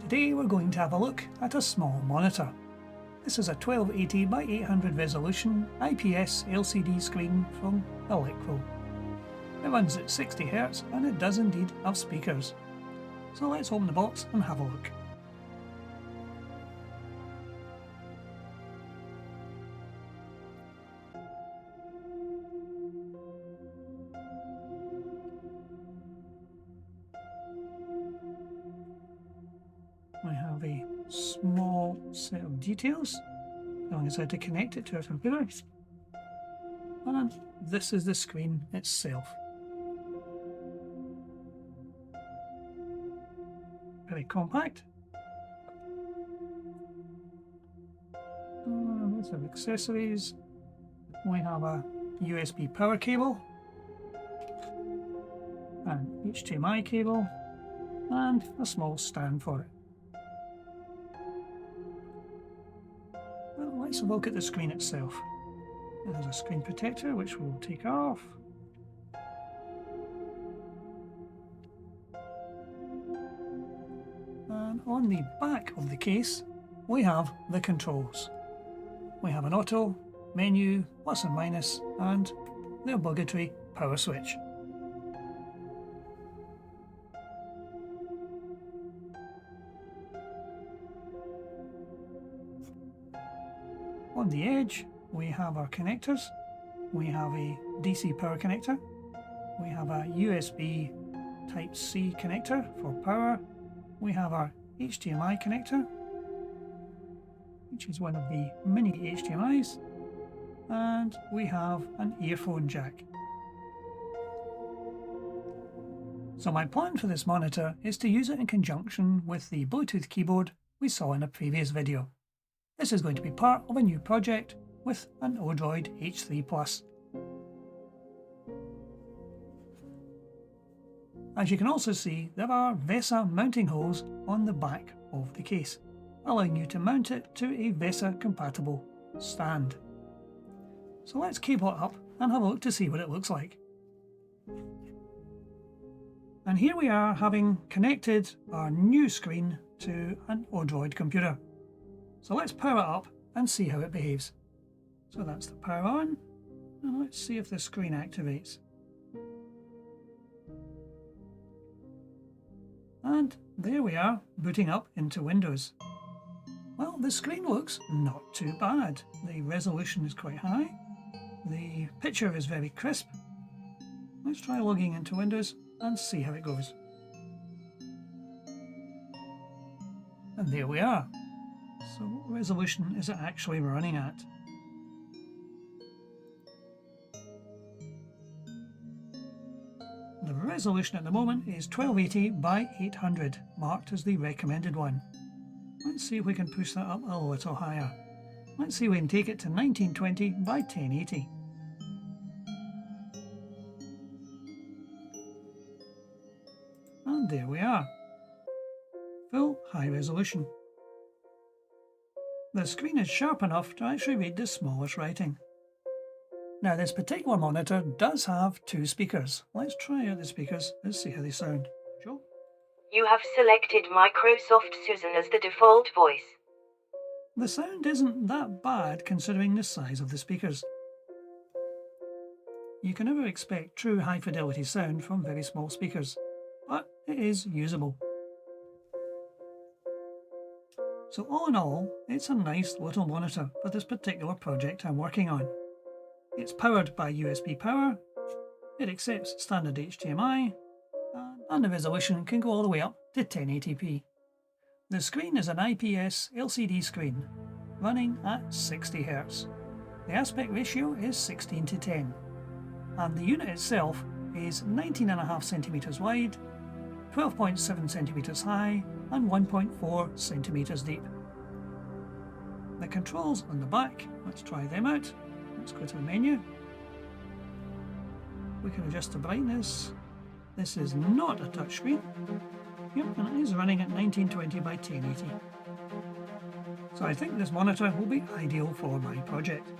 Today we're going to have a look at a small monitor. This is a 1280 by 800 resolution IPS LCD screen from ELECROW. It runs at 60 Hz and it does indeed have speakers. So let's open the box and have a look. We have a small set of details telling us how to connect it to our computer. And this is the screen itself. Very compact. Lots of accessories. We have a USB power cable, an HDMI cable, and a small stand for it. Well, let's look at the screen itself. There's a screen protector which we'll take off. And on the back of the case we have the controls. We have an auto, menu, plus and minus, and the obligatory power switch. On the edge we have our connectors. We have a DC power connector. We have a USB Type-C connector for power. We have our HDMI connector, which is one of the mini HDMIs. And we have an earphone jack. So my plan for this monitor is to use it in conjunction with the Bluetooth keyboard we saw in a previous video. This is going to be part of a new project with an Odroid H3+. As you can also see, there are VESA mounting holes on the back of the case, allowing you to mount it to a VESA compatible stand. So let's cable it up and have a look to see what it looks like. And here we are, having connected our new screen to an Odroid computer. So let's power it up and see how it behaves. So that's the power on, and let's see if the screen activates. And there we are, booting up into Windows. Well, the screen looks not too bad. The resolution is quite high. The picture is very crisp. Let's try logging into Windows and see how it goes. And there we are. So what resolution is it actually running at? The resolution at the moment is 1280 by 800, marked as the recommended one. Let's see if we can push that up a little higher. Let's see if we can take it to 1920 by 1080. And there we are. Full high resolution. The screen is sharp enough to actually read the smallest writing. Now this particular monitor does have two speakers. Let's try out the speakers and see how they sound. Joe? You have selected Microsoft Susan as the default voice. The sound isn't that bad considering the size of the speakers. You can never expect true high fidelity sound from very small speakers, but it is usable. So all in all, it's a nice little monitor for this particular project I'm working on. It's powered by USB power, it accepts standard HDMI, and the resolution can go all the way up to 1080p. The screen is an IPS LCD screen, running at 60 Hz. The aspect ratio is 16:10, and the unit itself is 19.5 centimeters wide, 12.7 centimeters high, and 1.4 centimeters deep. The controls on the back, let's try them out. Let's go to the menu. We can adjust the brightness. This is not a touchscreen. Yep, and it is running at 1920 by 1080. So I think this monitor will be ideal for my project.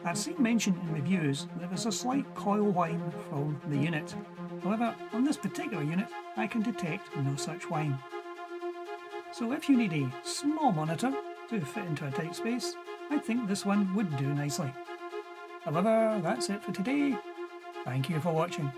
I've seen mention in reviews that there is a slight coil whine from the unit. However, on this particular unit, I can detect no such wine. So if you need a small monitor to fit into a tight space, I think this one would do nicely. However, that's it for today. Thank you for watching.